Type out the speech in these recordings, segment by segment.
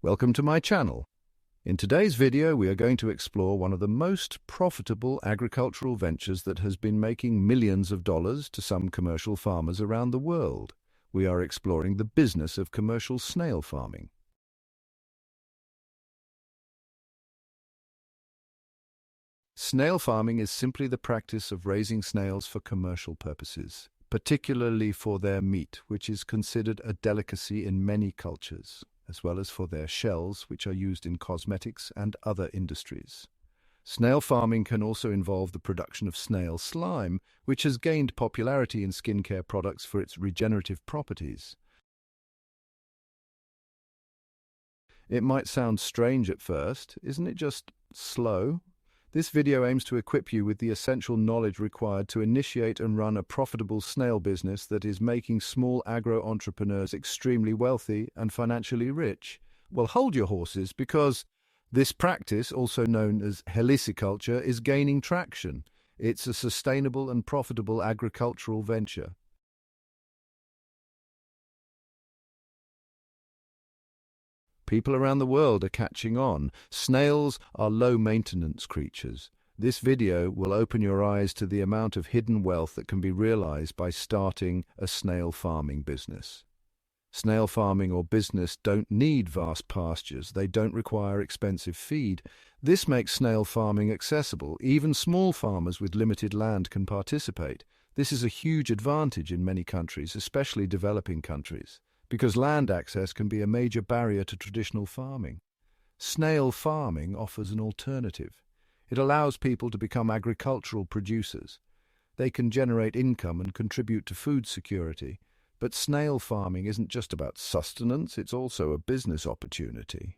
Welcome to my channel. In today's video, we are going to explore one of the most profitable agricultural ventures that has been making millions of dollars to some commercial farmers around the world. We are exploring the business of commercial snail farming. Snail farming is simply the practice of raising snails for commercial purposes, particularly for their meat, which is considered a delicacy in many cultures, as well as for their shells, which are used in cosmetics and other industries. Snail farming can also involve the production of snail slime, which has gained popularity in skincare products for its regenerative properties. It might sound strange at first, isn't it just slow? This video aims to equip you with the essential knowledge required to initiate and run a profitable snail business that is making small agro-entrepreneurs extremely wealthy and financially rich. Well, hold your horses, because this practice, also known as heliciculture, is gaining traction. It's a sustainable and profitable agricultural venture. People around the world are catching on. Snails are low-maintenance creatures. This video will open your eyes to the amount of hidden wealth that can be realized by starting a snail farming business. Snail farming or business don't need vast pastures. They don't require expensive feed. This makes snail farming accessible. Even small farmers with limited land can participate. This is a huge advantage in many countries, especially developing countries, because land access can be a major barrier to traditional farming. Snail farming offers an alternative. It allows people to become agricultural producers. They can generate income and contribute to food security. But snail farming isn't just about sustenance, it's also a business opportunity.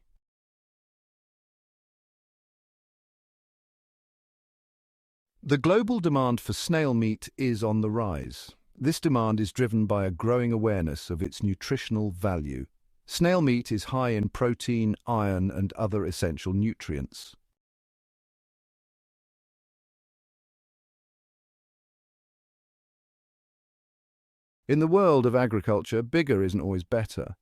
The global demand for snail meat is on the rise. This demand is driven by a growing awareness of its nutritional value. Snail meat is high in protein, iron, and other essential nutrients. In the world of agriculture, bigger isn't always better.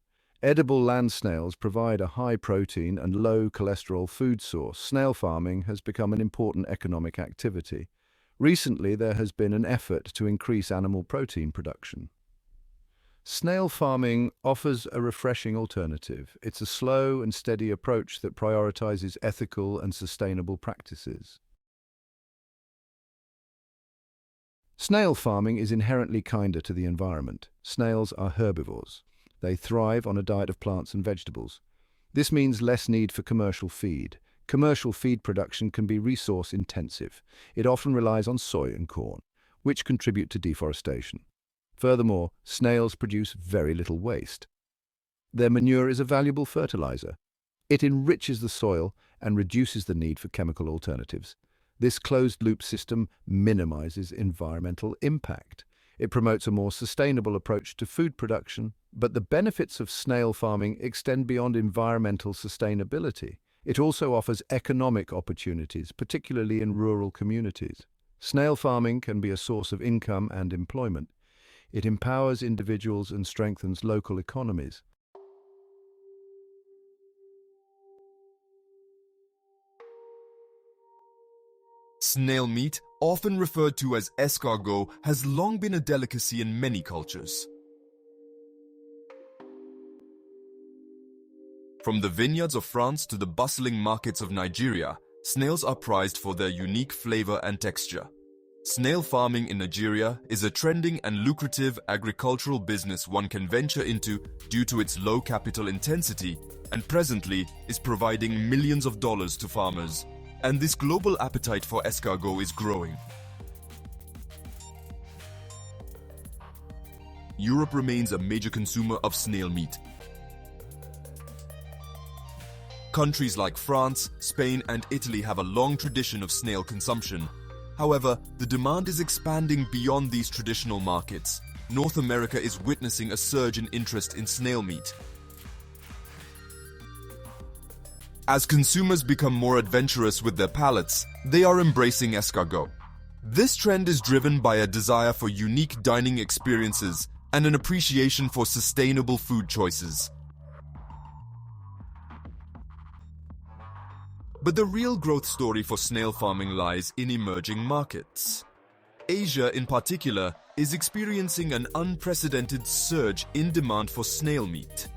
Edible land snails provide a high protein and low cholesterol food source. Snail farming has become an important economic activity. Recently, there has been an effort to increase animal protein production. Snail farming offers a refreshing alternative. It's a slow and steady approach that prioritizes ethical and sustainable practices. Snail farming is inherently kinder to the environment. Snails are herbivores. They thrive on a diet of plants and vegetables. This means less need for commercial feed. Commercial feed production can be resource-intensive. It often relies on soy and corn, which contribute to deforestation. Furthermore, snails produce very little waste. Their manure is a valuable fertilizer. It enriches the soil and reduces the need for chemical alternatives. This closed-loop system minimizes environmental impact. It promotes a more sustainable approach to food production, but the benefits of snail farming extend beyond environmental sustainability. It also offers economic opportunities, particularly in rural communities. Snail farming can be a source of income and employment. It empowers individuals and strengthens local economies. Snail meat, often referred to as escargot, has long been a delicacy in many cultures. From the vineyards of France to the bustling markets of Nigeria, snails are prized for their unique flavor and texture. Snail farming in Nigeria is a trending and lucrative agricultural business one can venture into due to its low capital intensity, and presently is providing millions of dollars to farmers. And this global appetite for escargot is growing. Europe remains a major consumer of snail meat. Countries like France, Spain, and Italy have a long tradition of snail consumption. However, the demand is expanding beyond these traditional markets. North America is witnessing a surge in interest in snail meat. As consumers become more adventurous with their palates, they are embracing escargot. This trend is driven by a desire for unique dining experiences and an appreciation for sustainable food choices. But the real growth story for snail farming lies in emerging markets. Asia, in particular, is experiencing an unprecedented surge in demand for snail meat.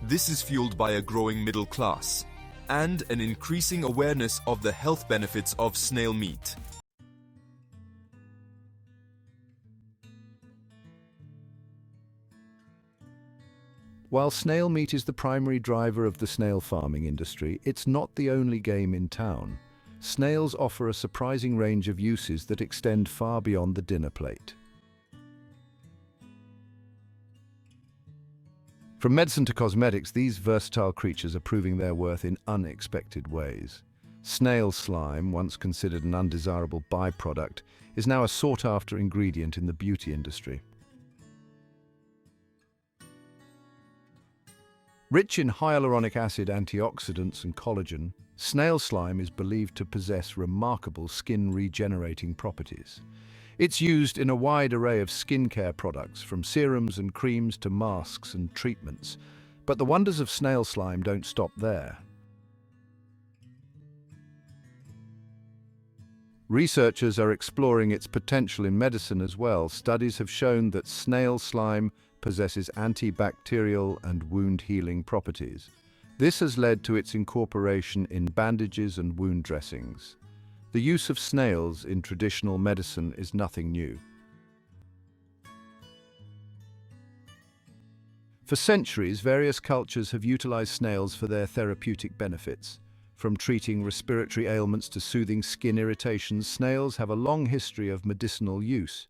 This is fueled by a growing middle class and an increasing awareness of the health benefits of snail meat. While snail meat is the primary driver of the snail farming industry, it's not the only game in town. Snails offer a surprising range of uses that extend far beyond the dinner plate. From medicine to cosmetics, these versatile creatures are proving their worth in unexpected ways. Snail slime, once considered an undesirable byproduct, is now a sought-after ingredient in the beauty industry. Rich in hyaluronic acid, antioxidants and collagen, snail slime is believed to possess remarkable skin-regenerating properties. It's used in a wide array of skincare products, from serums and creams to masks and treatments. But the wonders of snail slime don't stop there. Researchers are exploring its potential in medicine as well. Studies have shown that snail slime possesses antibacterial and wound-healing properties. This has led to its incorporation in bandages and wound dressings. The use of snails in traditional medicine is nothing new. For centuries, various cultures have utilized snails for their therapeutic benefits. From treating respiratory ailments to soothing skin irritations, snails have a long history of medicinal use.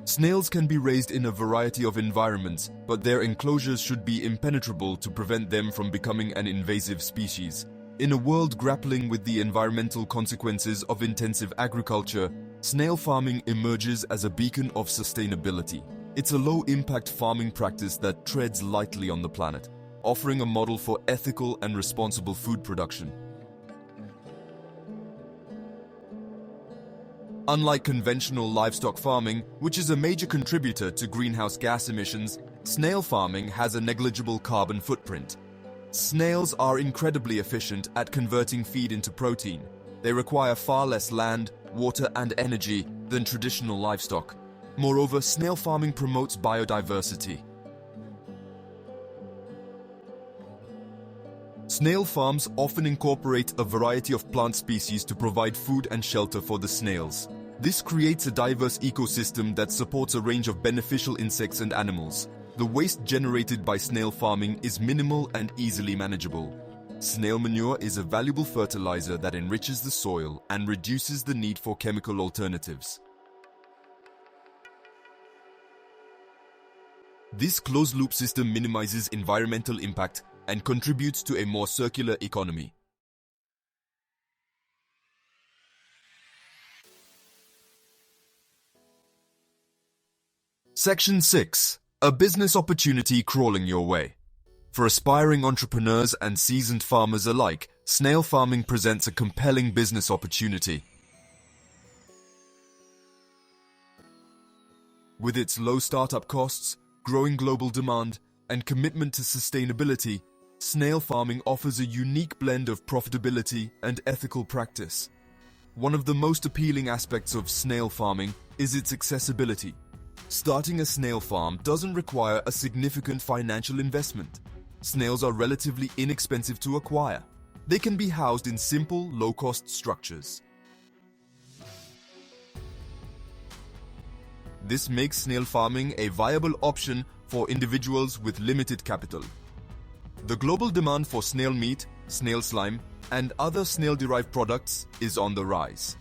Snails can be raised in a variety of environments, but their enclosures should be impenetrable to prevent them from becoming an invasive species. In a world grappling with the environmental consequences of intensive agriculture, snail farming emerges as a beacon of sustainability. It's a low-impact farming practice that treads lightly on the planet, offering a model for ethical and responsible food production. Unlike conventional livestock farming, which is a major contributor to greenhouse gas emissions, snail farming has a negligible carbon footprint. Snails are incredibly efficient at converting feed into protein. They require far less land, water, and energy than traditional livestock. Moreover, snail farming promotes biodiversity. Snail farms often incorporate a variety of plant species to provide food and shelter for the snails. This creates a diverse ecosystem that supports a range of beneficial insects and animals. The waste generated by snail farming is minimal and easily manageable. Snail manure is a valuable fertilizer that enriches the soil and reduces the need for chemical alternatives. This closed-loop system minimizes environmental impact and contributes to a more circular economy. Section 6. A business opportunity crawling your way. For aspiring entrepreneurs and seasoned farmers alike, snail farming presents a compelling business opportunity. With its low startup costs, growing global demand, and commitment to sustainability, snail farming offers a unique blend of profitability and ethical practice. One of the most appealing aspects of snail farming is its accessibility. Starting a snail farm doesn't require a significant financial investment. Snails are relatively inexpensive to acquire. They can be housed in simple, low-cost structures. This makes snail farming a viable option for individuals with limited capital. The global demand for snail meat, snail slime, and other snail-derived products is on the rise.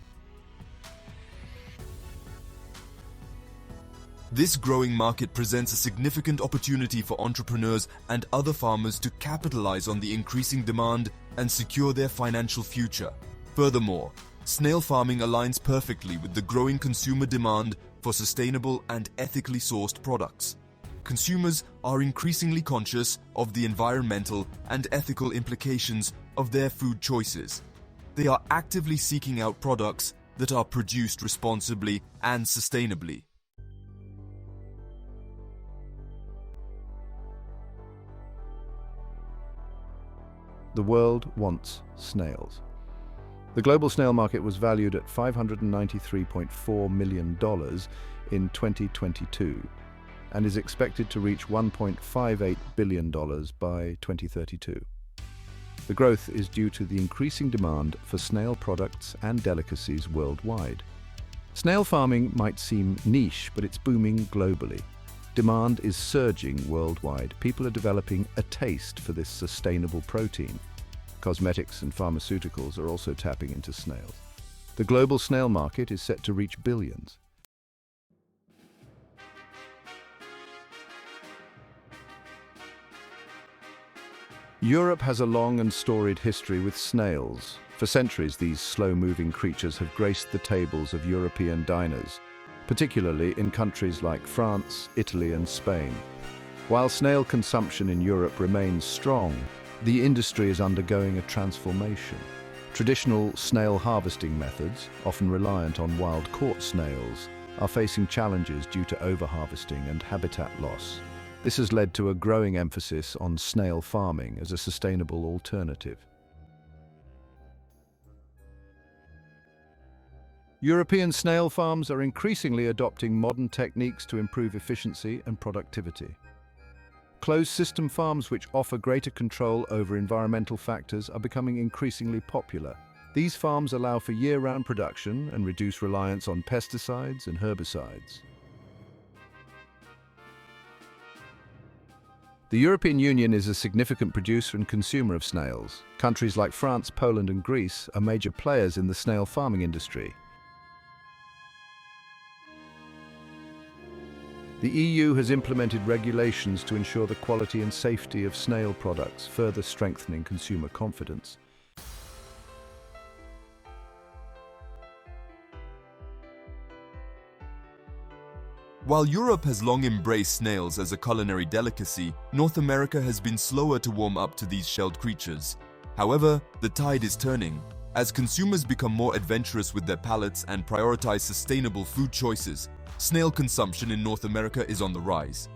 This growing market presents a significant opportunity for entrepreneurs and other farmers to capitalize on the increasing demand and secure their financial future. Furthermore, snail farming aligns perfectly with the growing consumer demand for sustainable and ethically sourced products. Consumers are increasingly conscious of the environmental and ethical implications of their food choices. They are actively seeking out products that are produced responsibly and sustainably. The world wants snails. The global snail market was valued at $593.4 million in 2022 and is expected to reach $1.58 billion by 2032. The growth is due to the increasing demand for snail products and delicacies worldwide. Snail farming might seem niche, but it's booming globally. Demand is surging worldwide. People are developing a taste for this sustainable protein. Cosmetics and pharmaceuticals are also tapping into snails. The global snail market is set to reach billions. Europe has a long and storied history with snails. For centuries, these slow-moving creatures have graced the tables of European diners, particularly in countries like France, Italy, and Spain. While snail consumption in Europe remains strong, the industry is undergoing a transformation. Traditional snail harvesting methods, often reliant on wild-caught snails, are facing challenges due to overharvesting and habitat loss. This has led to a growing emphasis on snail farming as a sustainable alternative. European snail farms are increasingly adopting modern techniques to improve efficiency and productivity. Closed-system farms which offer greater control over environmental factors are becoming increasingly popular. These farms allow for year-round production and reduce reliance on pesticides and herbicides. The European Union is a significant producer and consumer of snails. Countries like France, Poland, and Greece are major players in the snail farming industry. The EU has implemented regulations to ensure the quality and safety of snail products, further strengthening consumer confidence. While Europe has long embraced snails as a culinary delicacy, North America has been slower to warm up to these shelled creatures. However, the tide is turning. As consumers become more adventurous with their palates and prioritize sustainable food choices, snail consumption in North America is on the rise.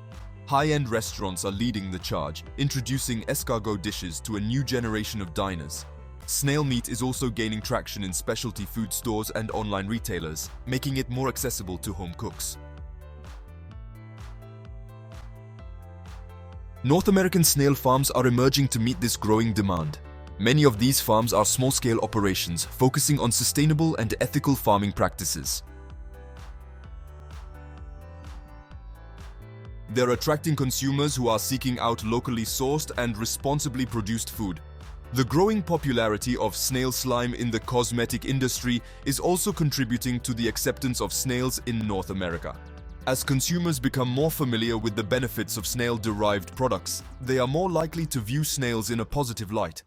High-end restaurants are leading the charge, introducing escargot dishes to a new generation of diners. Snail meat is also gaining traction in specialty food stores and online retailers, making it more accessible to home cooks. North American snail farms are emerging to meet this growing demand. Many of these farms are small-scale operations focusing on sustainable and ethical farming practices. They're attracting consumers who are seeking out locally sourced and responsibly produced food. The growing popularity of snail slime in the cosmetic industry is also contributing to the acceptance of snails in North America. As consumers become more familiar with the benefits of snail-derived products, they are more likely to view snails in a positive light.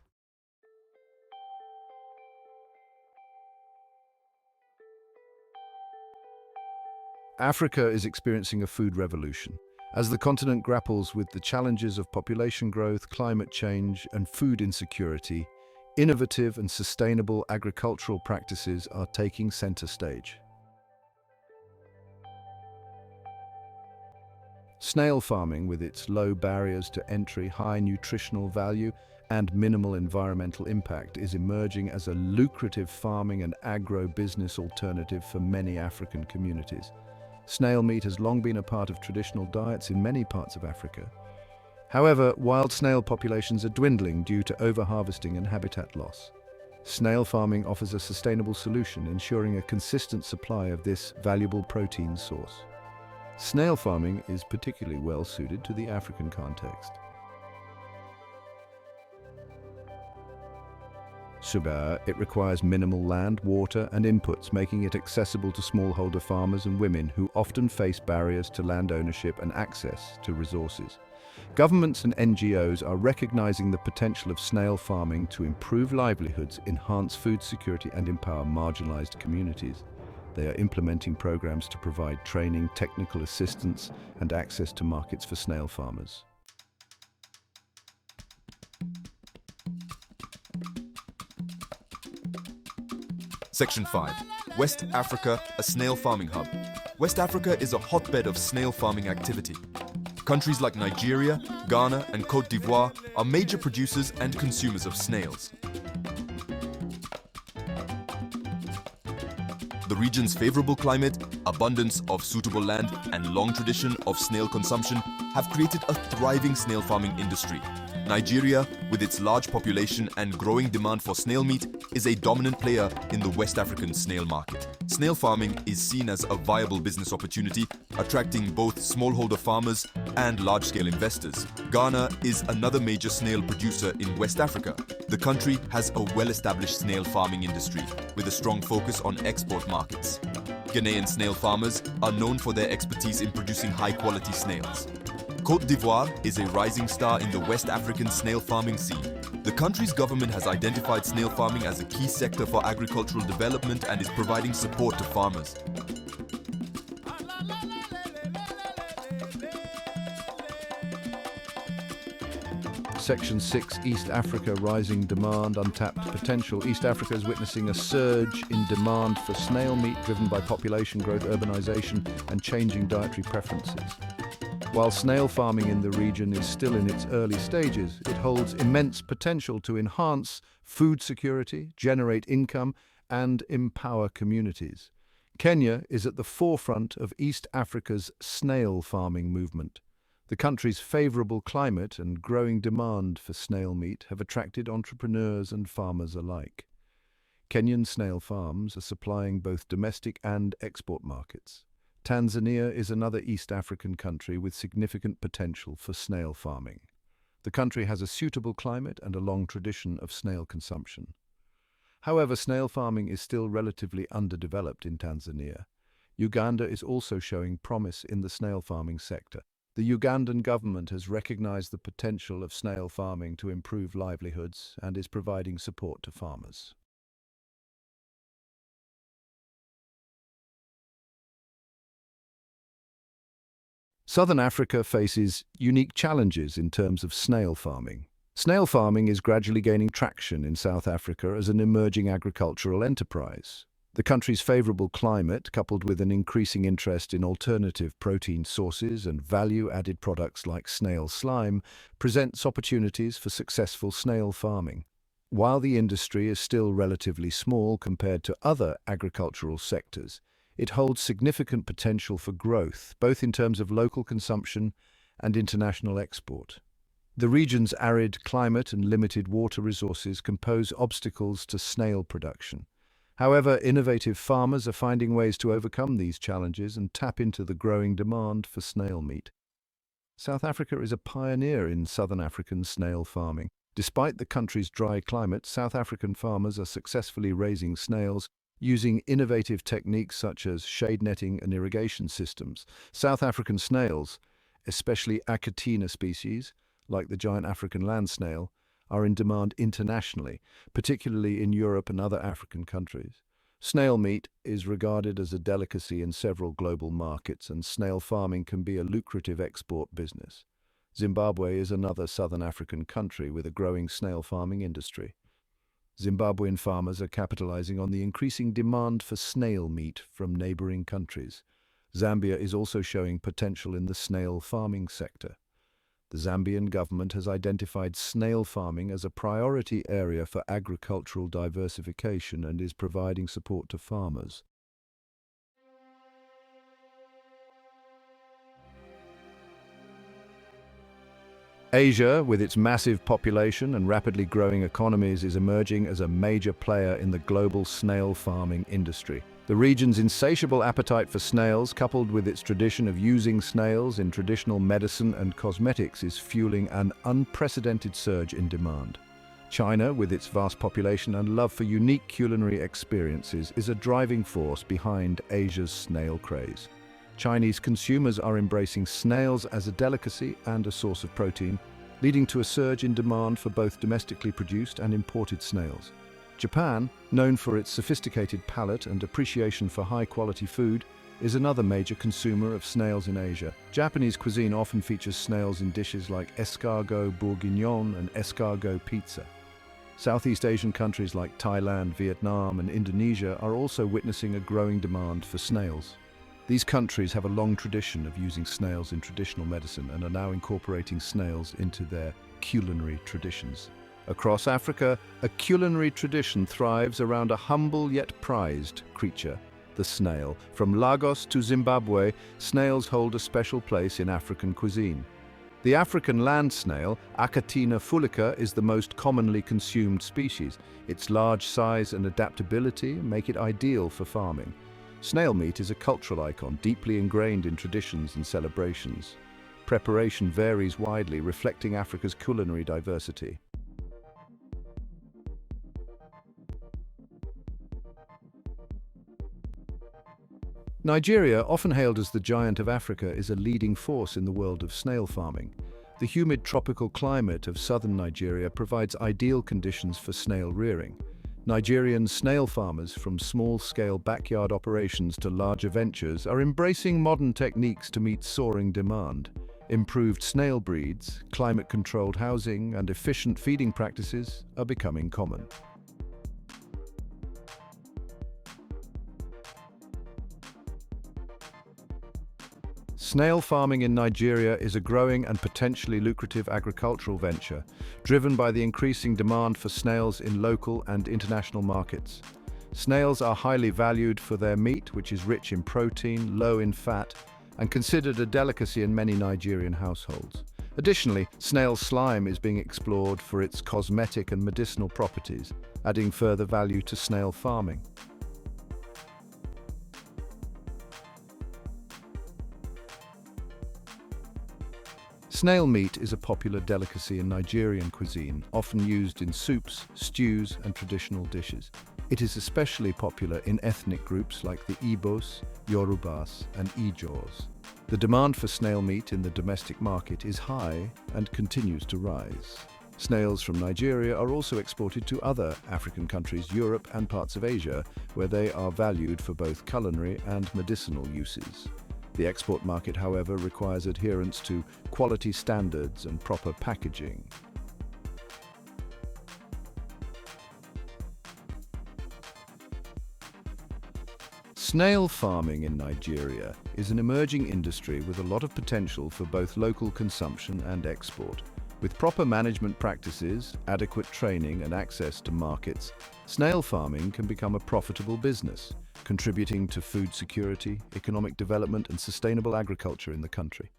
Africa is experiencing a food revolution. As the continent grapples with the challenges of population growth, climate change, and food insecurity, innovative and sustainable agricultural practices are taking center stage. Snail farming, with its low barriers to entry, high nutritional value, and minimal environmental impact, is emerging as a lucrative farming and agro-business alternative for many African communities. Snail meat has long been a part of traditional diets in many parts of Africa. However, wild snail populations are dwindling due to overharvesting and habitat loss. Snail farming offers a sustainable solution, ensuring a consistent supply of this valuable protein source. Snail farming is particularly well suited to the African context. It requires minimal land, water, and inputs, making it accessible to smallholder farmers and women who often face barriers to land ownership and access to resources. Governments and NGOs are recognizing the potential of snail farming to improve livelihoods, enhance food security, and empower marginalized communities. They are implementing programs to provide training, technical assistance, and access to markets for snail farmers. Section 5. West Africa, a snail farming hub. West Africa is a hotbed of snail farming activity. Countries like Nigeria, Ghana, and Côte d'Ivoire are major producers and consumers of snails. The region's favorable climate, abundance of suitable land, and long tradition of snail consumption have created a thriving snail farming industry. Nigeria, with its large population and growing demand for snail meat, is a dominant player in the West African snail market. Snail farming is seen as a viable business opportunity, attracting both smallholder farmers and large-scale investors. Ghana is another major snail producer in West Africa. The country has a well-established snail farming industry, with a strong focus on export markets. Ghanaian snail farmers are known for their expertise in producing high-quality snails. Côte d'Ivoire is a rising star in the West African snail farming scene. The country's government has identified snail farming as a key sector for agricultural development and is providing support to farmers. Section 6, East Africa, rising demand, untapped potential. East Africa is witnessing a surge in demand for snail meat driven by population growth, urbanization, and changing dietary preferences. While snail farming in the region is still in its early stages, it holds immense potential to enhance food security, generate income, and empower communities. Kenya is at the forefront of East Africa's snail farming movement. The country's favorable climate and growing demand for snail meat have attracted entrepreneurs and farmers alike. Kenyan snail farms are supplying both domestic and export markets. Tanzania is another East African country with significant potential for snail farming. The country has a suitable climate and a long tradition of snail consumption. However, snail farming is still relatively underdeveloped in Tanzania. Uganda is also showing promise in the snail farming sector. The Ugandan government has recognized the potential of snail farming to improve livelihoods and is providing support to farmers. Southern Africa faces unique challenges in terms of snail farming. Snail farming is gradually gaining traction in South Africa as an emerging agricultural enterprise. The country's favorable climate, coupled with an increasing interest in alternative protein sources and value-added products like snail slime, presents opportunities for successful snail farming. While the industry is still relatively small compared to other agricultural sectors, it holds significant potential for growth, both in terms of local consumption and international export. The region's arid climate and limited water resources compose obstacles to snail production. However, innovative farmers are finding ways to overcome these challenges and tap into the growing demand for snail meat. South Africa is a pioneer in southern African snail farming. Despite the country's dry climate, South African farmers are successfully raising snails using innovative techniques such as shade netting and irrigation systems. South African snails, especially Achatina species, like the giant African land snail, are in demand internationally, particularly in Europe and other African countries. Snail meat is regarded as a delicacy in several global markets, and snail farming can be a lucrative export business. Zimbabwe is another southern African country with a growing snail farming industry. Zimbabwean farmers are capitalizing on the increasing demand for snail meat from neighboring countries. Zambia is also showing potential in the snail farming sector. The Zambian government has identified snail farming as a priority area for agricultural diversification and is providing support to farmers. Asia, with its massive population and rapidly growing economies, is emerging as a major player in the global snail farming industry. The region's insatiable appetite for snails, coupled with its tradition of using snails in traditional medicine and cosmetics, is fueling an unprecedented surge in demand. China, with its vast population and love for unique culinary experiences, is a driving force behind Asia's snail craze. Chinese consumers are embracing snails as a delicacy and a source of protein, leading to a surge in demand for both domestically produced and imported snails. Japan, known for its sophisticated palate and appreciation for high-quality food, is another major consumer of snails in Asia. Japanese cuisine often features snails in dishes like escargot bourguignon and escargot pizza. Southeast Asian countries like Thailand, Vietnam, and Indonesia are also witnessing a growing demand for snails. These countries have a long tradition of using snails in traditional medicine and are now incorporating snails into their culinary traditions. Across Africa, a culinary tradition thrives around a humble yet prized creature, the snail. From Lagos to Zimbabwe, snails hold a special place in African cuisine. The African land snail, Achatina fulica, is the most commonly consumed species. Its large size and adaptability make it ideal for farming. Snail meat is a cultural icon, deeply ingrained in traditions and celebrations. Preparation varies widely, reflecting Africa's culinary diversity. Nigeria, often hailed as the giant of Africa, is a leading force in the world of snail farming. The humid tropical climate of southern Nigeria provides ideal conditions for snail rearing. Nigerian snail farmers, from small-scale backyard operations to larger ventures, are embracing modern techniques to meet soaring demand. Improved snail breeds, climate-controlled housing, and efficient feeding practices are becoming common. Snail farming in Nigeria is a growing and potentially lucrative agricultural venture, driven by the increasing demand for snails in local and international markets. Snails are highly valued for their meat, which is rich in protein, low in fat, and considered a delicacy in many Nigerian households. Additionally, snail slime is being explored for its cosmetic and medicinal properties, adding further value to snail farming. Snail meat is a popular delicacy in Nigerian cuisine, often used in soups, stews, and traditional dishes. It is especially popular in ethnic groups like the Igbos, Yorubas, and Ijaws. The demand for snail meat in the domestic market is high and continues to rise. Snails from Nigeria are also exported to other African countries, Europe, and parts of Asia, where they are valued for both culinary and medicinal uses. The export market, however, requires adherence to quality standards and proper packaging. Snail farming in Nigeria is an emerging industry with a lot of potential for both local consumption and export. With proper management practices, adequate training, and access to markets, snail farming can become a profitable business, contributing to food security, economic development, and sustainable agriculture in the country.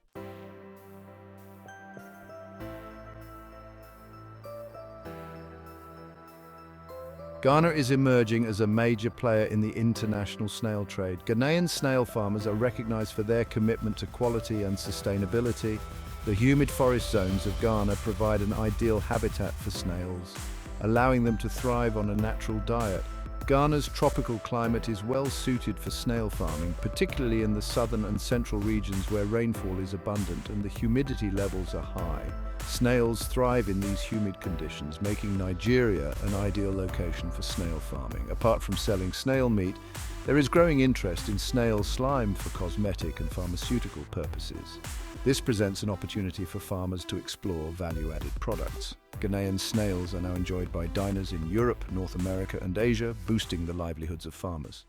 Ghana is emerging as a major player in the international snail trade. Ghanaian snail farmers are recognized for their commitment to quality and sustainability. The humid forest zones of Ghana provide an ideal habitat for snails, allowing them to thrive on a natural diet. Ghana's tropical climate is well suited for snail farming, particularly in the southern and central regions where rainfall is abundant and the humidity levels are high. Snails thrive in these humid conditions, making Nigeria an ideal location for snail farming. Apart from selling snail meat, there is growing interest in snail slime for cosmetic and pharmaceutical purposes. This presents an opportunity for farmers to explore value-added products. Ghanaian snails are now enjoyed by diners in Europe, North America, and Asia, boosting the livelihoods of farmers.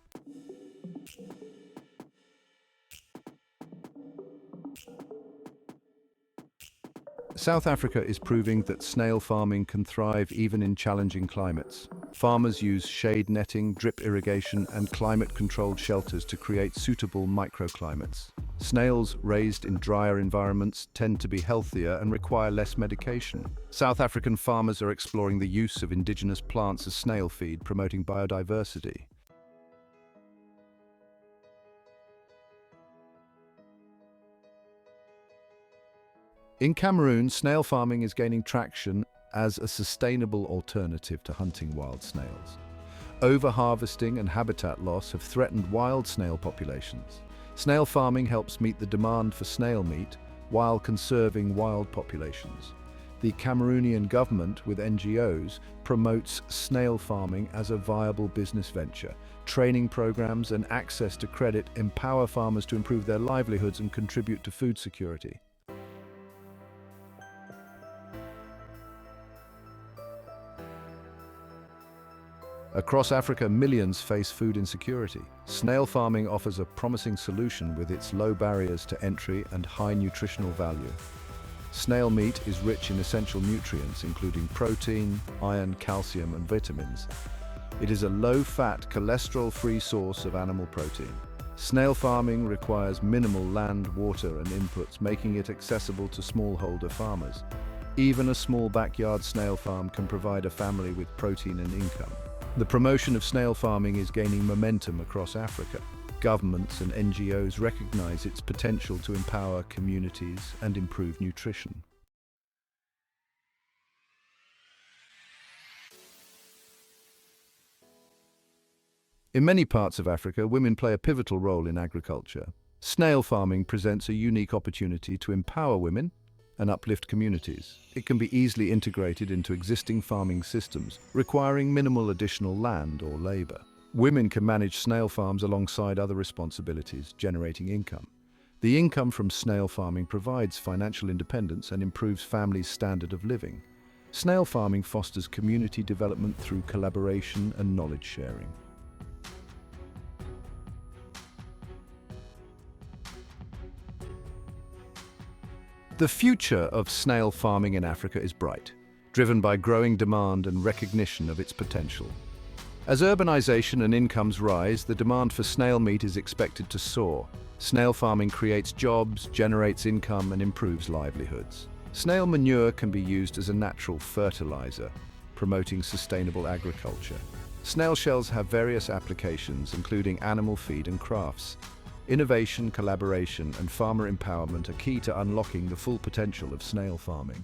South Africa is proving that snail farming can thrive even in challenging climates. Farmers use shade netting, drip irrigation, and climate-controlled shelters to create suitable microclimates. Snails raised in drier environments tend to be healthier and require less medication. South African farmers are exploring the use of indigenous plants as snail feed, promoting biodiversity. In Cameroon, snail farming is gaining traction as a sustainable alternative to hunting wild snails. Overharvesting and habitat loss have threatened wild snail populations. Snail farming helps meet the demand for snail meat while conserving wild populations. The Cameroonian government, with NGOs, promotes snail farming as a viable business venture. Training programs and access to credit empower farmers to improve their livelihoods and contribute to food security. Across Africa, millions face food insecurity. Snail farming offers a promising solution with its low barriers to entry and high nutritional value. Snail meat is rich in essential nutrients, including protein, iron, calcium, and vitamins. It is a low-fat, cholesterol-free source of animal protein. Snail farming requires minimal land, water, and inputs, making it accessible to smallholder farmers. Even a small backyard snail farm can provide a family with protein and income. The promotion of snail farming is gaining momentum across Africa. Governments and NGOs recognize its potential to empower communities and improve nutrition. In many parts of Africa, women play a pivotal role in agriculture. Snail farming presents a unique opportunity to empower women and uplift communities. It can be easily integrated into existing farming systems, requiring minimal additional land or labor. Women can manage snail farms alongside other responsibilities, generating income. The income from snail farming provides financial independence and improves families' standard of living. Snail farming fosters community development through collaboration and knowledge sharing. The future of snail farming in Africa is bright, driven by growing demand and recognition of its potential. As urbanization and incomes rise, the demand for snail meat is expected to soar. Snail farming creates jobs, generates income, and improves livelihoods. Snail manure can be used as a natural fertilizer, promoting sustainable agriculture. Snail shells have various applications, including animal feed and crafts. Innovation, collaboration, and farmer empowerment are key to unlocking the full potential of snail farming.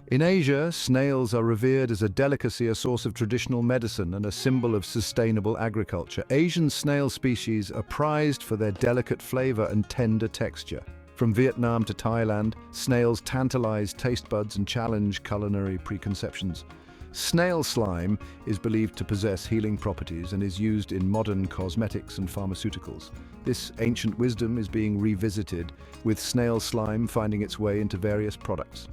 In Asia, snails are revered as a delicacy, a source of traditional medicine, and a symbol of sustainable agriculture. Asian snail species are prized for their delicate flavor and tender texture. From Vietnam to Thailand, snails tantalize taste buds and challenge culinary preconceptions. Snail slime is believed to possess healing properties and is used in modern cosmetics and pharmaceuticals. This ancient wisdom is being revisited, with snail slime finding its way into various products.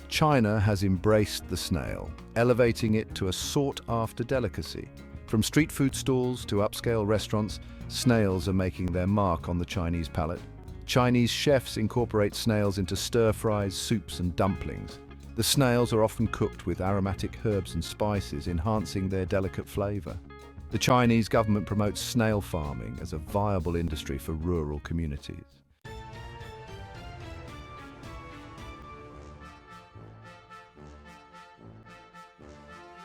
China has embraced the snail, elevating it to a sought-after delicacy. From street food stalls to upscale restaurants, snails are making their mark on the Chinese palate. Chinese chefs incorporate snails into stir-fries, soups, and dumplings. The snails are often cooked with aromatic herbs and spices, enhancing their delicate flavor. The Chinese government promotes snail farming as a viable industry for rural communities.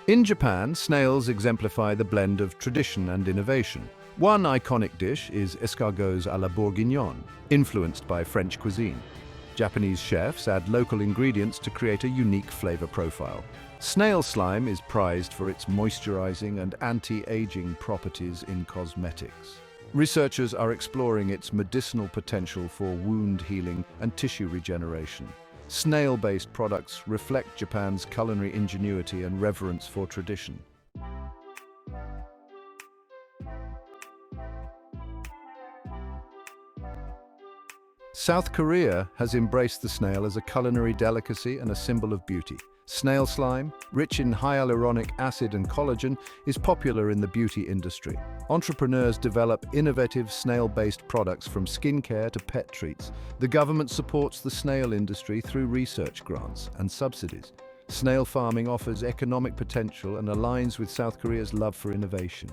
In Japan, snails exemplify the blend of tradition and innovation. One iconic dish is escargots à la bourguignonne, influenced by French cuisine. Japanese chefs add local ingredients to create a unique flavor profile. Snail slime is prized for its moisturizing and anti-aging properties in cosmetics. Researchers are exploring its medicinal potential for wound healing and tissue regeneration. Snail-based products reflect Japan's culinary ingenuity and reverence for tradition. South Korea has embraced the snail as a culinary delicacy and a symbol of beauty. Snail slime, rich in hyaluronic acid and collagen, is popular in the beauty industry. Entrepreneurs develop innovative snail-based products from skincare to pet treats. The government supports the snail industry through research grants and subsidies. Snail farming offers economic potential and aligns with South Korea's love for innovation.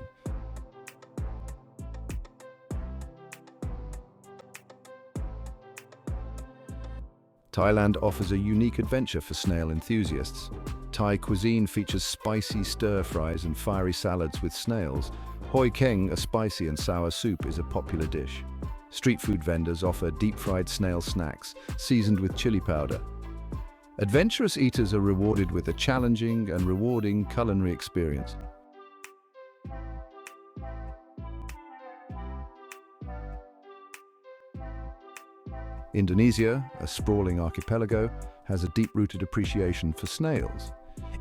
Thailand offers a unique adventure for snail enthusiasts. Thai cuisine features spicy stir-fries and fiery salads with snails. Hoi keng, a spicy and sour soup, is a popular dish. Street food vendors offer deep-fried snail snacks, seasoned with chili powder. Adventurous eaters are rewarded with a challenging and rewarding culinary experience. Indonesia, a sprawling archipelago, has a deep-rooted appreciation for snails.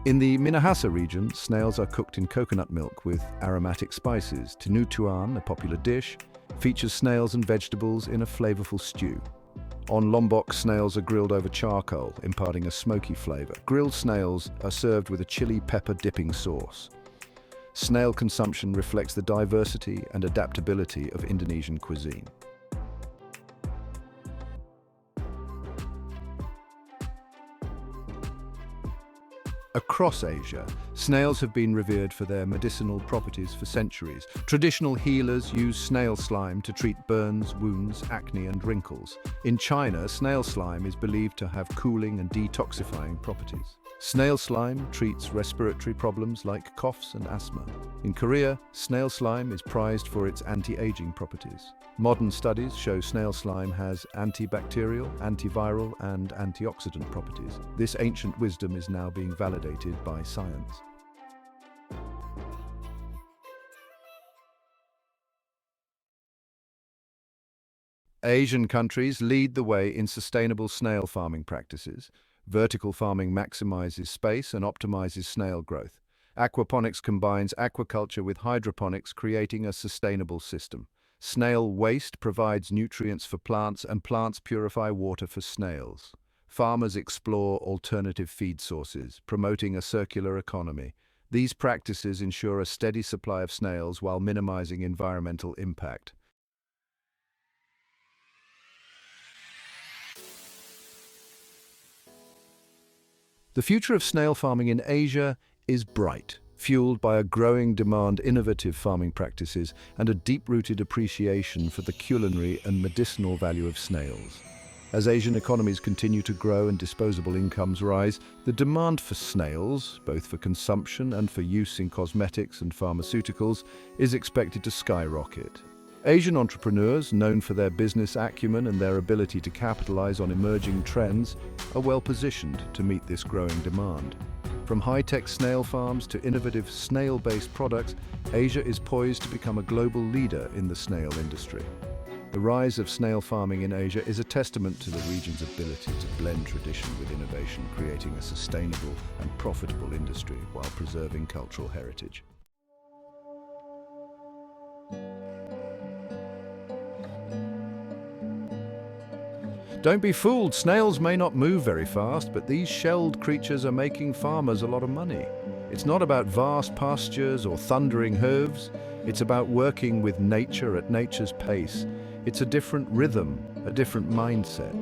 In the Minahasa region, snails are cooked in coconut milk with aromatic spices. Tinutuan, a popular dish, features snails and vegetables in a flavorful stew. On Lombok, snails are grilled over charcoal, imparting a smoky flavor. Grilled snails are served with a chili pepper dipping sauce. Snail consumption reflects the diversity and adaptability of Indonesian cuisine. Across Asia, snails have been revered for their medicinal properties for centuries. Traditional healers use snail slime to treat burns, wounds, acne, and wrinkles. In China, snail slime is believed to have cooling and detoxifying properties. Snail slime treats respiratory problems like coughs and asthma. In Korea, snail slime is prized for its anti-aging properties. Modern studies show snail slime has antibacterial, antiviral, and antioxidant properties. This ancient wisdom is now being validated by science. Asian countries lead the way in sustainable snail farming practices. Vertical farming maximizes space and optimizes snail growth. Aquaponics combines aquaculture with hydroponics, creating a sustainable system. Snail waste provides nutrients for plants, and plants purify water for snails. Farmers explore alternative feed sources, promoting a circular economy. These practices ensure a steady supply of snails while minimizing environmental impact. The future of snail farming in Asia is bright, fueled by a growing demand, innovative farming practices, and a deep-rooted appreciation for the culinary and medicinal value of snails. As Asian economies continue to grow and disposable incomes rise, the demand for snails, both for consumption and for use in cosmetics and pharmaceuticals, is expected to skyrocket. Asian entrepreneurs, known for their business acumen and their ability to capitalize on emerging trends, are well positioned to meet this growing demand. From high-tech snail farms to innovative snail-based products, Asia is poised to become a global leader in the snail industry. The rise of snail farming in Asia is a testament to the region's ability to blend tradition with innovation, creating a sustainable and profitable industry while preserving cultural heritage. Don't be fooled, snails may not move very fast, but these shelled creatures are making farmers a lot of money. It's not about vast pastures or thundering hooves, it's about working with nature at nature's pace. It's a different rhythm, a different mindset.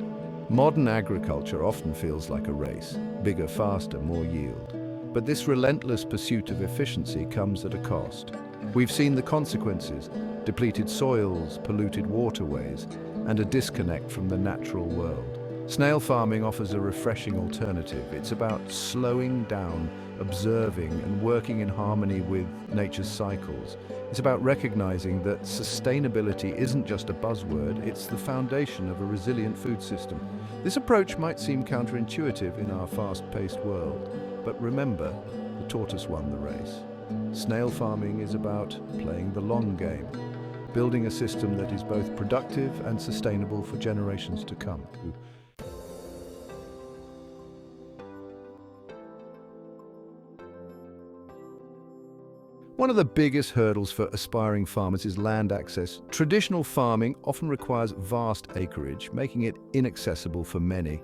Modern agriculture often feels like a race, bigger, faster, more yield. But this relentless pursuit of efficiency comes at a cost. We've seen the consequences: depleted soils, polluted waterways, and a disconnect from the natural world. Snail farming offers a refreshing alternative. It's about slowing down, observing, and working in harmony with nature's cycles. It's about recognizing that sustainability isn't just a buzzword, it's the foundation of a resilient food system. This approach might seem counterintuitive in our fast-paced world, but remember, the tortoise won the race. Snail farming is about playing the long game, building a system that is both productive and sustainable for generations to come. One of the biggest hurdles for aspiring farmers is land access. Traditional farming often requires vast acreage, making it inaccessible for many.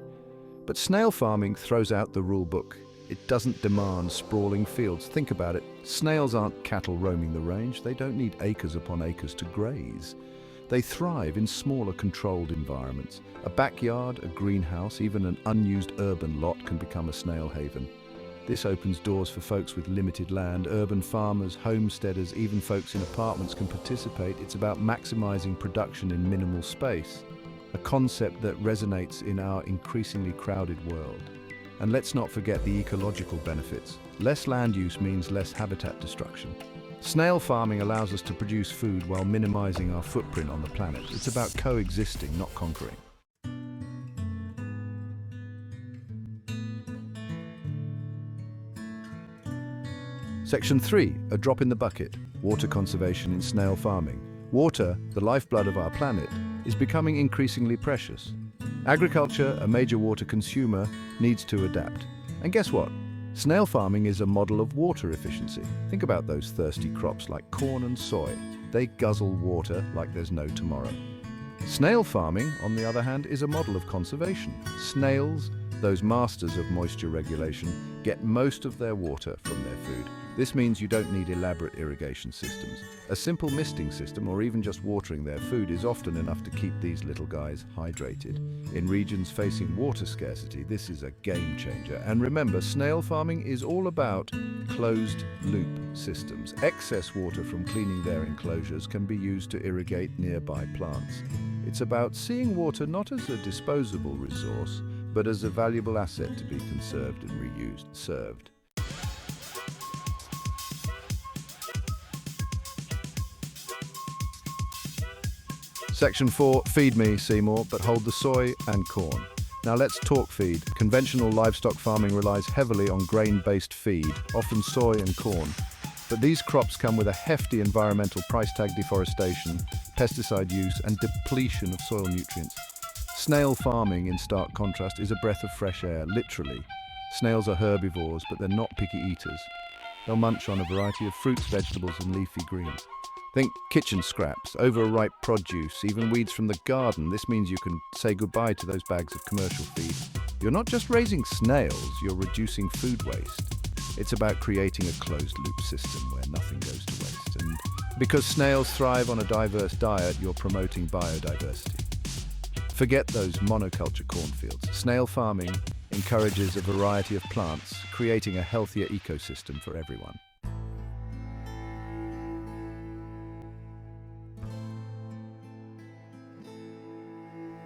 But snail farming throws out the rule book. It doesn't demand sprawling fields. Think about it. Snails aren't cattle roaming the range. They don't need acres upon acres to graze. They thrive in smaller, controlled environments. A backyard, a greenhouse, even an unused urban lot can become a snail haven. This opens doors for folks with limited land. Urban farmers, homesteaders, even folks in apartments can participate. It's about maximizing production in minimal space, a concept that resonates in our increasingly crowded world. And let's not forget the ecological benefits. Less land use means less habitat destruction. Snail farming allows us to produce food while minimizing our footprint on the planet. It's about coexisting, not conquering. Section 3, a drop in the bucket, water conservation in snail farming. Water, the lifeblood of our planet, is becoming increasingly precious. Agriculture, a major water consumer, needs to adapt. And guess what? Snail farming is a model of water efficiency. Think about those thirsty crops like corn and soy. They guzzle water like there's no tomorrow. Snail farming, on the other hand, is a model of conservation. Snails, those masters of moisture regulation, get most of their water from their food. This means you don't need elaborate irrigation systems. A simple misting system, or even just watering their food, is often enough to keep these little guys hydrated. In regions facing water scarcity, this is a game changer. And remember, snail farming is all about closed-loop systems. Excess water from cleaning their enclosures can be used to irrigate nearby plants. It's about seeing water not as a disposable resource, but as a valuable asset to be conserved and reused. Section 4, feed me, Seymour, but hold the soy and corn. Now let's talk feed. Conventional livestock farming relies heavily on grain-based feed, often soy and corn. But these crops come with a hefty environmental price tag: deforestation, pesticide use, and depletion of soil nutrients. Snail farming, in stark contrast, is a breath of fresh air, literally. Snails are herbivores, but they're not picky eaters. They'll munch on a variety of fruits, vegetables, and leafy greens. Think kitchen scraps, overripe produce, even weeds from the garden. This means you can say goodbye to those bags of commercial feed. You're not just raising snails, you're reducing food waste. It's about creating a closed-loop system where nothing goes to waste. And because snails thrive on a diverse diet, you're promoting biodiversity. Forget those monoculture cornfields. Snail farming encourages a variety of plants, creating a healthier ecosystem for everyone.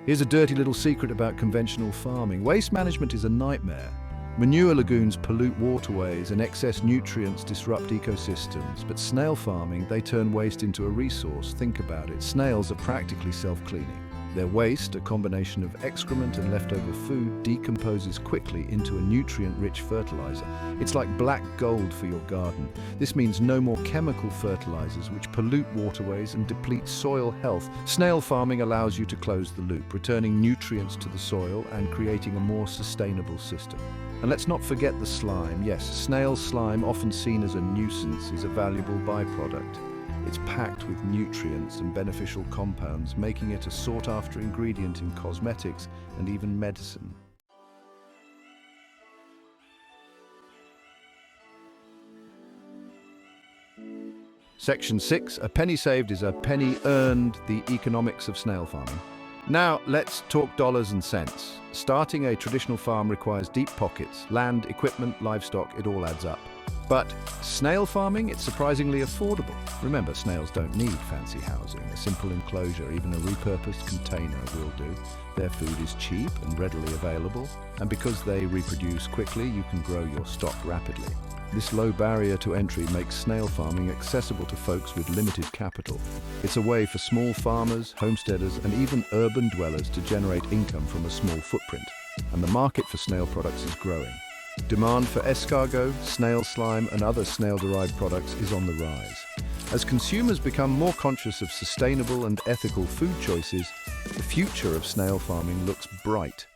Here's a dirty little secret about conventional farming. Waste management is a nightmare. Manure lagoons pollute waterways and excess nutrients disrupt ecosystems. But snail farming, they turn waste into a resource. Think about it. Snails are practically self-cleaning. Their waste, a combination of excrement and leftover food, decomposes quickly into a nutrient-rich fertilizer. It's like black gold for your garden. This means no more chemical fertilizers which pollute waterways and deplete soil health. Snail farming allows you to close the loop, returning nutrients to the soil and creating a more sustainable system. And let's not forget the slime. Yes, snail slime, often seen as a nuisance, is a valuable byproduct. It's packed with nutrients and beneficial compounds, making it a sought-after ingredient in cosmetics and even medicine. Section 6, a penny saved is a penny earned, the economics of snail farming. Now, let's talk dollars and cents. Starting a traditional farm requires deep pockets, land, equipment, livestock, it all adds up. But snail farming, it's surprisingly affordable. Remember, snails don't need fancy housing. A simple enclosure, even a repurposed container will do. Their food is cheap and readily available. And because they reproduce quickly, you can grow your stock rapidly. This low barrier to entry makes snail farming accessible to folks with limited capital. It's a way for small farmers, homesteaders, and even urban dwellers to generate income from a small footprint. And the market for snail products is growing. Demand for escargot, snail slime, and other snail-derived products is on the rise. As consumers become more conscious of sustainable and ethical food choices, the future of snail farming looks bright.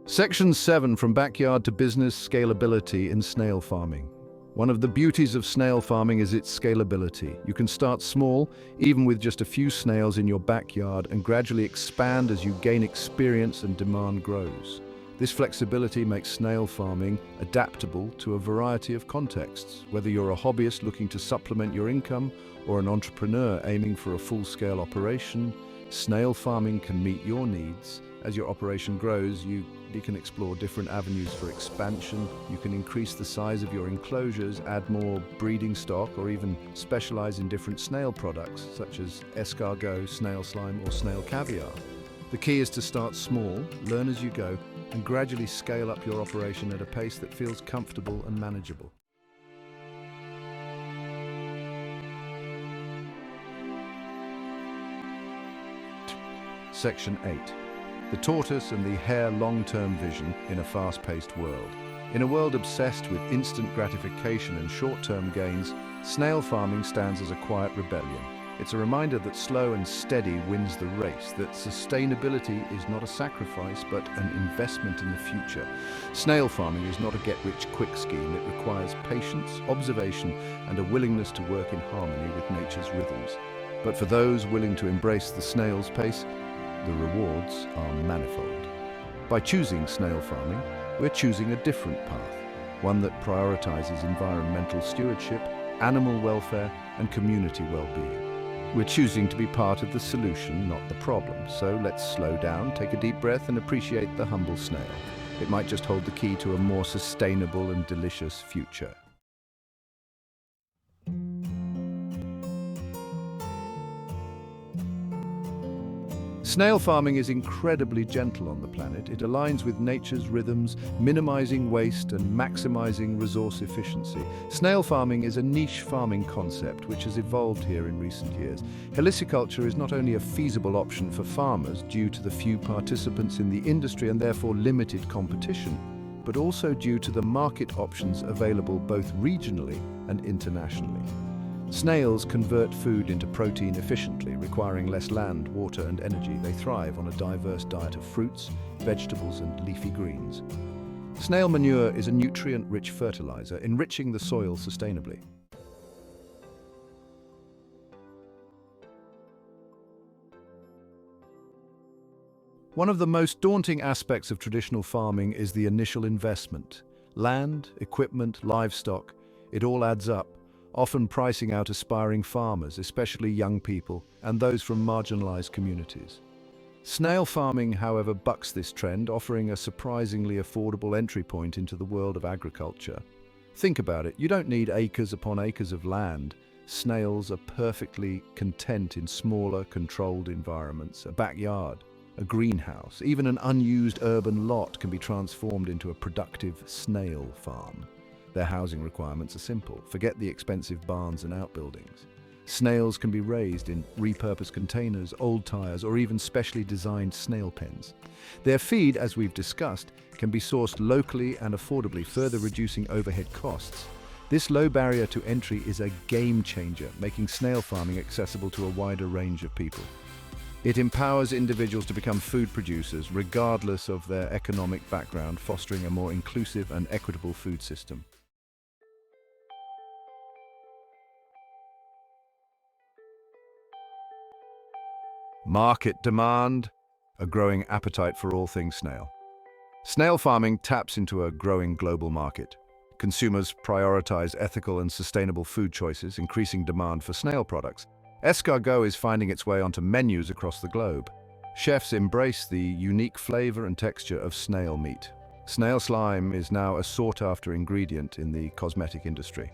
Section 7, from backyard to business: scalability in snail farming. One of the beauties of snail farming is its scalability. You can start small, even with just a few snails in your backyard, and gradually expand as you gain experience and demand grows. This flexibility makes snail farming adaptable to a variety of contexts. Whether you're a hobbyist looking to supplement your income or an entrepreneur aiming for a full-scale operation, snail farming can meet your needs. As your operation grows, you can explore different avenues for expansion. You can increase the size of your enclosures, add more breeding stock, or even specialize in different snail products, such as escargot, snail slime, or snail caviar. The key is to start small, learn as you go, and gradually scale up your operation at a pace that feels comfortable and manageable. Section 8. The tortoise and the hare: long-term vision in a fast-paced world. In a world obsessed with instant gratification and short-term gains, snail farming stands as a quiet rebellion. It's a reminder that slow and steady wins the race, that sustainability is not a sacrifice but an investment in the future. Snail farming is not a get-rich-quick scheme. It requires patience, observation, and a willingness to work in harmony with nature's rhythms. But for those willing to embrace the snail's pace, the rewards are manifold. By choosing snail farming, we're choosing a different path, one that prioritizes environmental stewardship, animal welfare, and community well-being. We're choosing to be part of the solution, not the problem. So let's slow down, take a deep breath, and appreciate the humble snail. It might just hold the key to a more sustainable and delicious future. Snail farming is incredibly gentle on the planet. It aligns with nature's rhythms, minimizing waste and maximizing resource efficiency. Snail farming is a niche farming concept which has evolved here in recent years. Heliciculture is not only a feasible option for farmers due to the few participants in the industry and therefore limited competition, but also due to the market options available both regionally and internationally. Snails convert food into protein efficiently, requiring less land, water, and energy. They thrive on a diverse diet of fruits, vegetables, and leafy greens. Snail manure is a nutrient-rich fertilizer, enriching the soil sustainably. One of the most daunting aspects of traditional farming is the initial investment. Land, equipment, livestock, it all adds up, often pricing out aspiring farmers, especially young people, and those from marginalized communities. Snail farming, however, bucks this trend, offering a surprisingly affordable entry point into the world of agriculture. Think about it, you don't need acres upon acres of land. Snails are perfectly content in smaller, controlled environments. A backyard, a greenhouse, even an unused urban lot can be transformed into a productive snail farm. Their housing requirements are simple. Forget the expensive barns and outbuildings. Snails can be raised in repurposed containers, old tires, or even specially designed snail pens. Their feed, as we've discussed, can be sourced locally and affordably, further reducing overhead costs. This low barrier to entry is a game changer, making snail farming accessible to a wider range of people. It empowers individuals to become food producers, regardless of their economic background, fostering a more inclusive and equitable food system. Market demand, a growing appetite for all things snail. Snail farming taps into a growing global market. Consumers prioritize ethical and sustainable food choices, increasing demand for snail products. Escargot is finding its way onto menus across the globe. Chefs embrace the unique flavor and texture of snail meat. Snail slime is now a sought-after ingredient in the cosmetic industry.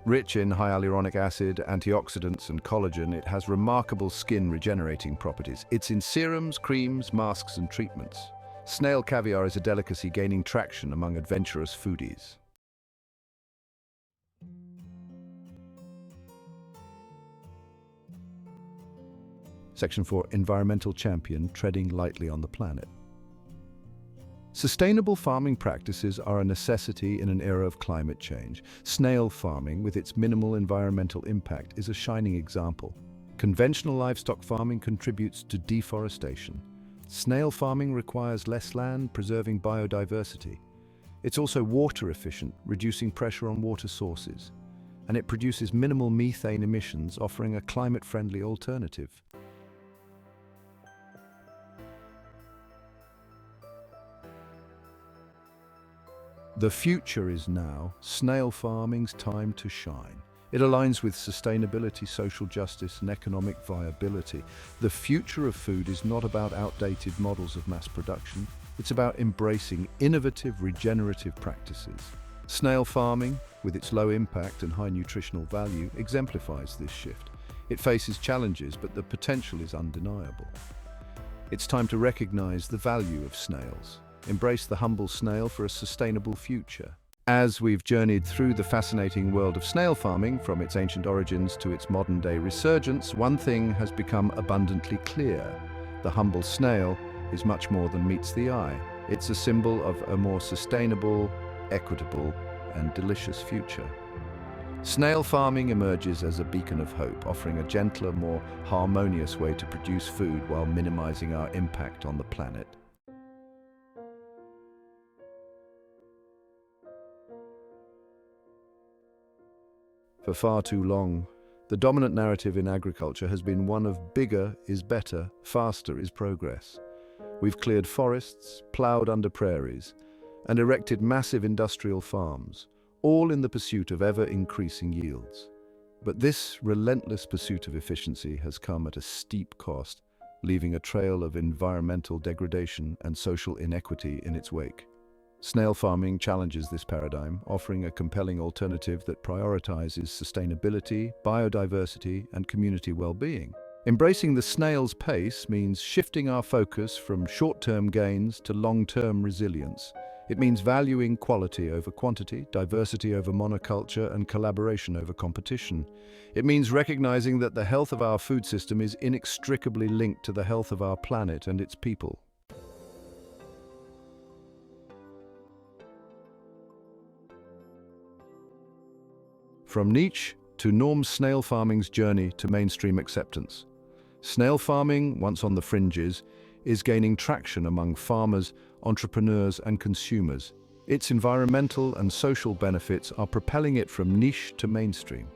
Rich in hyaluronic acid, antioxidants, and collagen, it has remarkable skin-regenerating properties. It's in serums, creams, masks, and treatments. Snail caviar is a delicacy gaining traction among adventurous foodies. Section 4. Environmental champion, treading lightly on the planet. Sustainable farming practices are a necessity in an era of climate change. Snail farming, with its minimal environmental impact, is a shining example. Conventional livestock farming contributes to deforestation. Snail farming requires less land, preserving biodiversity. It's also water efficient, reducing pressure on water sources. And it produces minimal methane emissions, offering a climate-friendly alternative. The future is now. Snail farming's time to shine. It aligns with sustainability, social justice, and economic viability. The future of food is not about outdated models of mass production. It's about embracing innovative, regenerative practices. Snail farming, with its low impact and high nutritional value, exemplifies this shift. It faces challenges, but the potential is undeniable. It's time to recognize the value of snails. Embrace the humble snail for a sustainable future. As we've journeyed through the fascinating world of snail farming, from its ancient origins to its modern-day resurgence, one thing has become abundantly clear. The humble snail is much more than meets the eye. It's a symbol of a more sustainable, equitable, and delicious future. Snail farming emerges as a beacon of hope, offering a gentler, more harmonious way to produce food while minimizing our impact on the planet. For far too long, the dominant narrative in agriculture has been one of bigger is better, faster is progress. We've cleared forests, ploughed under prairies, and erected massive industrial farms, all in the pursuit of ever-increasing yields. But this relentless pursuit of efficiency has come at a steep cost, leaving a trail of environmental degradation and social inequity in its wake. Snail farming challenges this paradigm, offering a compelling alternative that prioritizes sustainability, biodiversity, and community well-being. Embracing the snail's pace means shifting our focus from short-term gains to long-term resilience. It means valuing quality over quantity, diversity over monoculture, and collaboration over competition. It means recognizing that the health of our food system is inextricably linked to the health of our planet and its people. From niche to norm, snail farming's journey to mainstream acceptance. Snail farming, once on the fringes, is gaining traction among farmers, entrepreneurs, and consumers. Its environmental and social benefits are propelling it from niche to mainstream.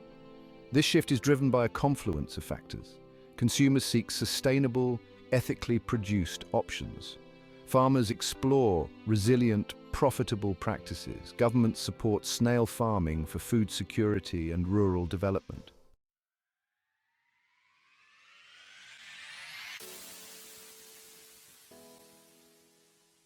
This shift is driven by a confluence of factors. Consumers seek sustainable, ethically produced options. Farmers explore resilient, profitable practices. Governments support snail farming for food security and rural development.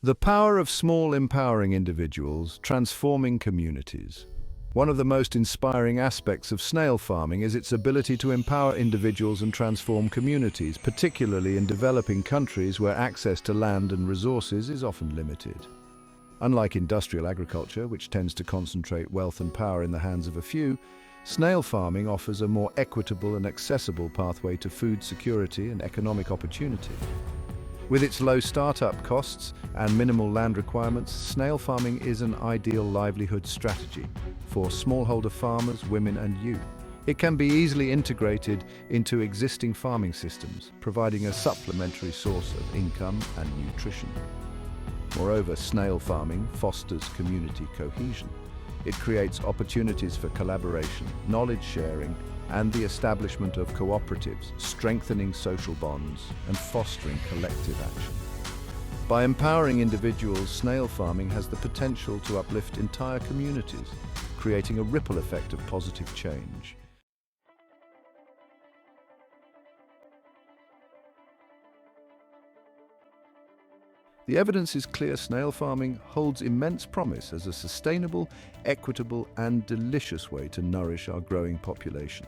The power of small, empowering individuals, transforming communities. One of the most inspiring aspects of snail farming is its ability to empower individuals and transform communities, particularly in developing countries where access to land and resources is often limited. Unlike industrial agriculture, which tends to concentrate wealth and power in the hands of a few, snail farming offers a more equitable and accessible pathway to food security and economic opportunity. With its low startup costs and minimal land requirements, snail farming is an ideal livelihood strategy for smallholder farmers, women, and youth. It can be easily integrated into existing farming systems, providing a supplementary source of income and nutrition. Moreover, snail farming fosters community cohesion. It creates opportunities for collaboration, knowledge sharing, and the establishment of cooperatives, strengthening social bonds and fostering collective action. By empowering individuals, snail farming has the potential to uplift entire communities, creating a ripple effect of positive change. The evidence is clear: snail farming holds immense promise as a sustainable, equitable, and delicious way to nourish our growing population.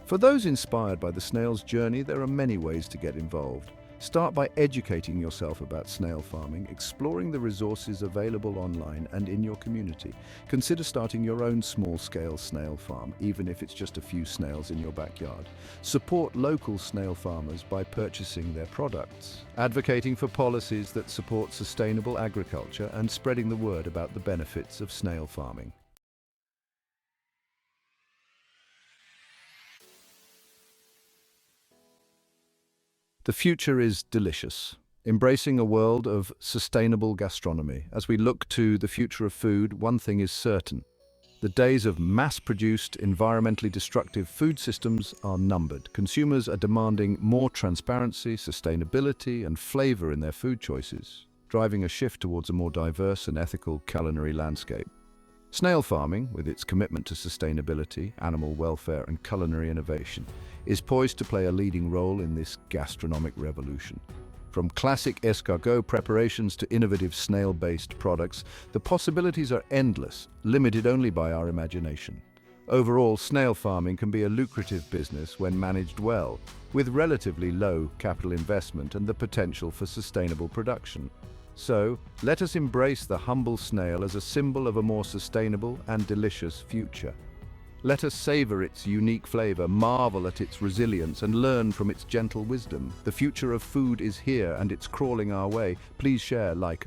For those inspired by the snail's journey, there are many ways to get involved. Start by educating yourself about snail farming, exploring the resources available online and in your community. Consider starting your own small-scale snail farm, even if it's just a few snails in your backyard. Support local snail farmers by purchasing their products, advocating for policies that support sustainable agriculture, and spreading the word about the benefits of snail farming. The future is delicious, embracing a world of sustainable gastronomy. As we look to the future of food, one thing is certain: the days of mass-produced, environmentally destructive food systems are numbered. Consumers are demanding more transparency, sustainability, and flavor in their food choices, driving a shift towards a more diverse and ethical culinary landscape. Snail farming, with its commitment to sustainability, animal welfare, and culinary innovation, is poised to play a leading role in this gastronomic revolution. From classic escargot preparations to innovative snail-based products, the possibilities are endless, limited only by our imagination. Overall, snail farming can be a lucrative business when managed well, with relatively low capital investment and the potential for sustainable production. So, let us embrace the humble snail as a symbol of a more sustainable and delicious future. Let us savor its unique flavor, marvel at its resilience, and learn from its gentle wisdom. The future of food is here, and it's crawling our way. Please share, like, and